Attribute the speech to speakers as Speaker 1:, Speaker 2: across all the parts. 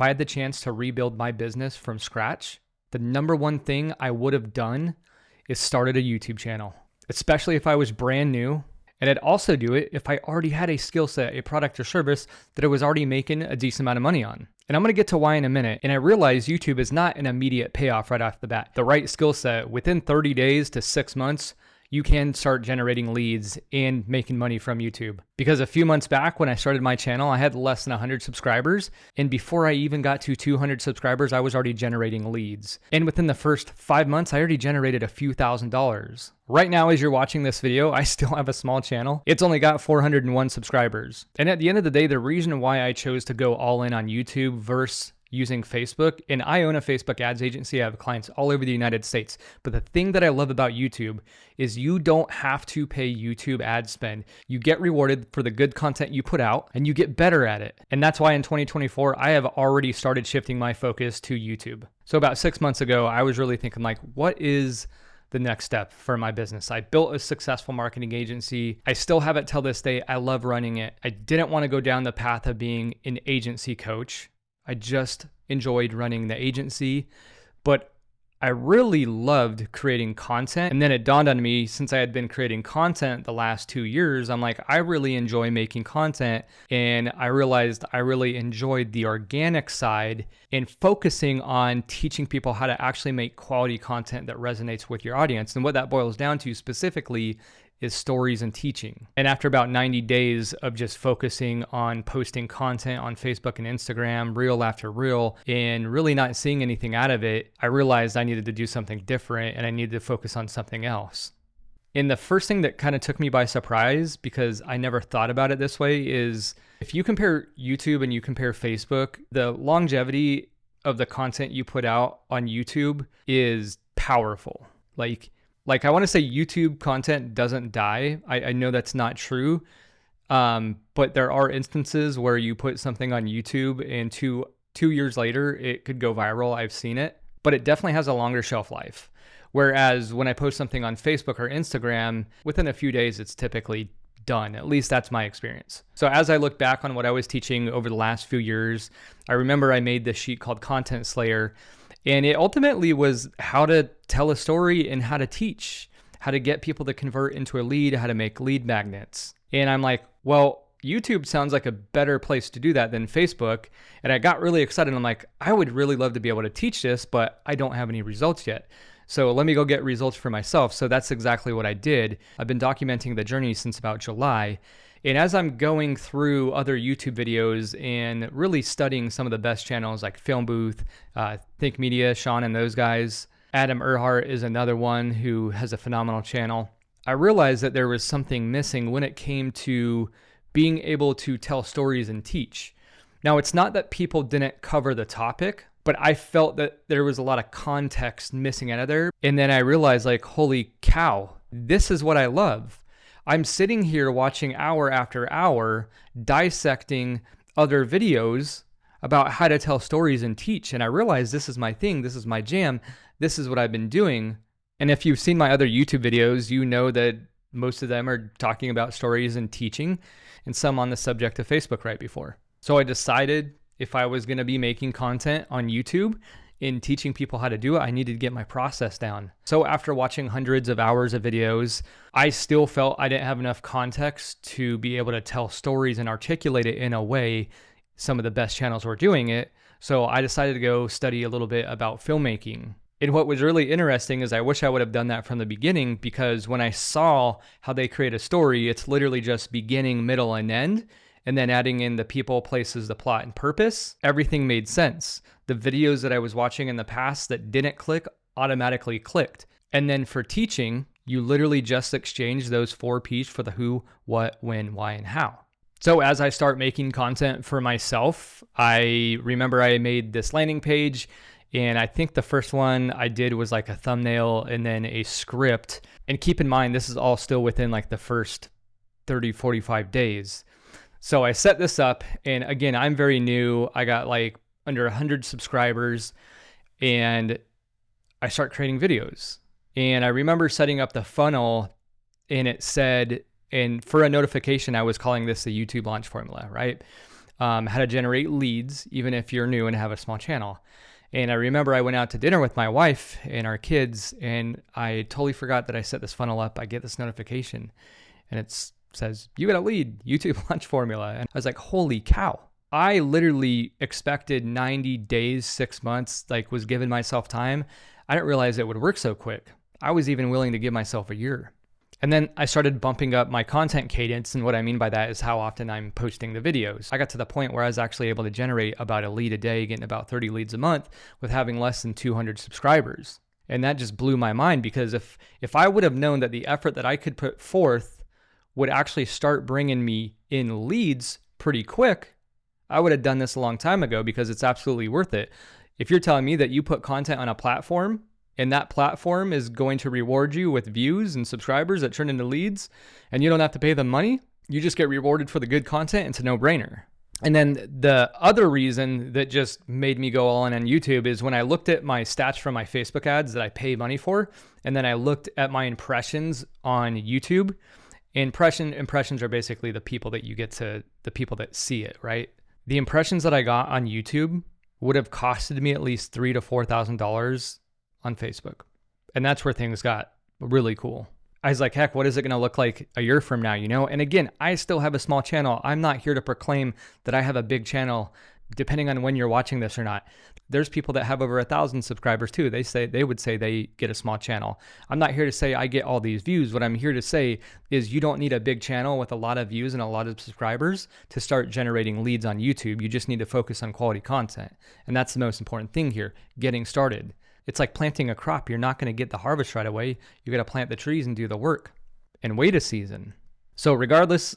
Speaker 1: if I had the chance to rebuild my business from scratch, the number one thing I would have done is started a YouTube channel, especially if I was brand new. And I'd also do it if I already had a skill set, a product or service that I was already making a decent amount of money on. And I'm going to get to why in a minute. And I realize YouTube is not an immediate payoff right off the bat. The right skill set, within 30 days to 6 months, you can start generating leads and making money from YouTube. Because a few months back when I started my channel, I had less than 100 subscribers. And before I even got to 200 subscribers, I was already generating leads. And within the first 5 months, I already generated a few $1,000s. Right now, as you're watching this video, I still have a small channel. It's only got 401 subscribers. And at the end of the day, the reason why I chose to go all in on YouTube versus using Facebook, and I own a Facebook ads agency. I have clients all over the United States. But the thing that I love about YouTube is you don't have to pay YouTube ad spend. You get rewarded for the good content you put out and you get better at it. And that's why in 2024, I have already started shifting my focus to YouTube. So about 6 months ago, I was really thinking like, what is the next step for my business? I built a successful marketing agency. I still have it till this day. I love running it. I didn't want to go down the path of being an agency coach. I just enjoyed running the agency, but I really loved creating content. And then it dawned on me, since I had been creating content the last 2 years, I'm like, I really enjoy making content. And I realized I really enjoyed the organic side and focusing on teaching people how to actually make quality content that resonates with your audience. And what that boils down to specifically is stories and teaching. And after about 90 days of just focusing on posting content on Facebook and Instagram, reel after reel, and really not seeing anything out of it, I realized I needed to do something different and I needed to focus on something else. And the first thing that kind of took me by surprise, because I never thought about it this way, is if you compare YouTube and you compare Facebook, the longevity of the content you put out on YouTube is powerful. Like I want to say YouTube content doesn't die. I know that's not true. But there are instances where you put something on YouTube and two years later, it could go viral. I've seen it, but it definitely has a longer shelf life. Whereas when I post something on Facebook or Instagram, within a few days, it's typically done. At least that's my experience. So as I look back on what I was teaching over the last few years, I remember I made this sheet called Content Slayer. And it ultimately was how to tell a story and how to teach, how to get people to convert into a lead, how to make lead magnets. And I'm like, well, YouTube sounds like a better place to do that than Facebook. And I got really excited. I'm like, I would really love to be able to teach this, but I don't have any results yet. So let me go get results for myself. So that's exactly what I did. I've been documenting the journey since about July. And as I'm going through other YouTube videos and really studying some of the best channels like Film Booth, Think Media, Sean and those guys, Adam Erhart is another one who has a phenomenal channel. I realized that there was something missing when it came to being able to tell stories and teach. Now, it's not that people didn't cover the topic, but I felt that there was a lot of context missing out of there. And then I realized like, holy cow, this is what I love. I'm sitting here watching hour after hour, dissecting other videos about how to tell stories and teach. And I realized this is my thing. This is my jam. This is what I've been doing. And if you've seen my other YouTube videos, you know that most of them are talking about stories and teaching, and some on the subject of Facebook right before. So I decided if I was going to be making content on YouTube in teaching people how to do it, I needed to get my process down. So after watching hundreds of hours of videos, I still felt I didn't have enough context to be able to tell stories and articulate it in a way some of the best channels were doing it. So I decided to go study a little bit about filmmaking. And what was really interesting is I wish I would have done that from the beginning, because when I saw how they create a story, it's literally just beginning, middle, and end. And then adding in the people, places, the plot, and purpose, everything made sense. The videos that I was watching in the past that didn't click automatically clicked. And then for teaching, you literally just exchange those 4 P's for the who, what, when, why, and how. So as I start making content for myself, I remember I made this landing page, and I think the first one I did was like a thumbnail and then a script. And keep in mind, this is all still within like the first 30, 45 days. So I set this up, and again, I'm very new. I got like under 100 subscribers, and I start creating videos. And I remember setting up the funnel, and it said, and for a notification, I was calling this the YouTube launch formula, right? how to generate leads, even if you're new and have a small channel. And I remember I went out to dinner with my wife and our kids, and I totally forgot that I set this funnel up. I get this notification and it says, you got a lead, YouTube launch formula. And I was like, holy cow. I literally expected 90 days, 6 months, like was giving myself time. I didn't realize it would work so quick. I was even willing to give myself a year. And then I started bumping up my content cadence. And what I mean by that is how often I'm posting the videos. I got to the point where I was actually able to generate about a lead a day, getting about 30 leads a month with having less than 200 subscribers. And that just blew my mind, because if I would have known that the effort that I could put forth would actually start bringing me in leads pretty quick, I would have done this a long time ago, because it's absolutely worth it. If you're telling me that you put content on a platform and that platform is going to reward you with views and subscribers that turn into leads, and you don't have to pay them money, you just get rewarded for the good content, it's a no-brainer. And then the other reason that just made me go all in on YouTube is when I looked at my stats from my Facebook ads that I pay money for, and then I looked at my impressions on YouTube. Impressions are basically the people that you get to, the people that see it, right? The impressions that I got on YouTube would have costed me at least $3,000 to $4,000 on Facebook. And that's where things got really cool. I was like, heck, what is it going to look like a year from now, you know? And again, I still have a small channel. I'm not here to proclaim that I have a big channel, depending on when you're watching this or not. There's people that have over 1,000 subscribers too. They would say they get a small channel. I'm not here to say I get all these views. What I'm here to say is you don't need a big channel with a lot of views and a lot of subscribers to start generating leads on YouTube. You just need to focus on quality content. And that's the most important thing here, getting started. It's like planting a crop. You're not going to get the harvest right away. You got to plant the trees and do the work and wait a season. So regardless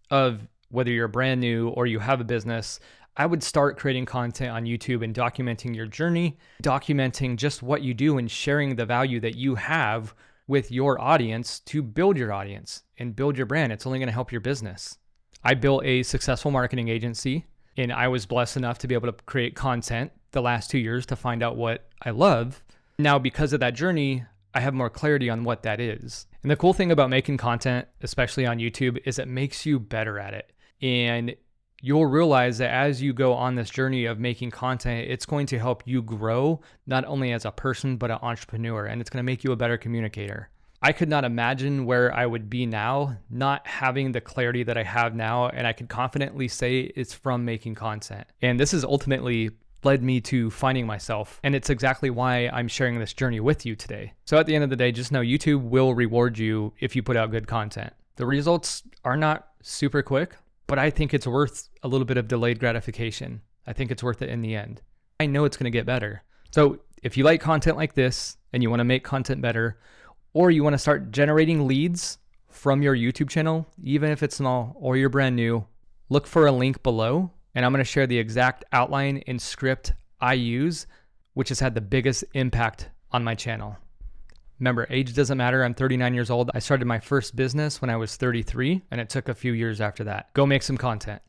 Speaker 1: of whether you're brand new or you have a business, I would start creating content on YouTube and documenting your journey, documenting just what you do and sharing the value that you have with your audience to build your audience and build your brand. It's only going to help your business. I built a successful marketing agency, and I was blessed enough to be able to create content the last 2 years to find out what I love. Now, because of that journey, I have more clarity on what that is. And the cool thing about making content, especially on YouTube, is it makes you better at it. And you'll realize that as you go on this journey of making content, it's going to help you grow, not only as a person, but an entrepreneur. And it's going to make you a better communicator. I could not imagine where I would be now, not having the clarity that I have now. And I can confidently say it's from making content. And this has ultimately led me to finding myself. And it's exactly why I'm sharing this journey with you today. So at the end of the day, just know YouTube will reward you if you put out good content. The results are not super quick, but I think it's worth a little bit of delayed gratification. I think it's worth it in the end. I know it's going to get better. So if you like content like this and you want to make content better, or you want to start generating leads from your YouTube channel, even if it's small or you're brand new, look for a link below. And I'm going to share the exact outline and script I use, which has had the biggest impact on my channel. Remember, age doesn't matter. I'm 39 years old. I started my first business when I was 33, and it took a few years after that. Go make some content.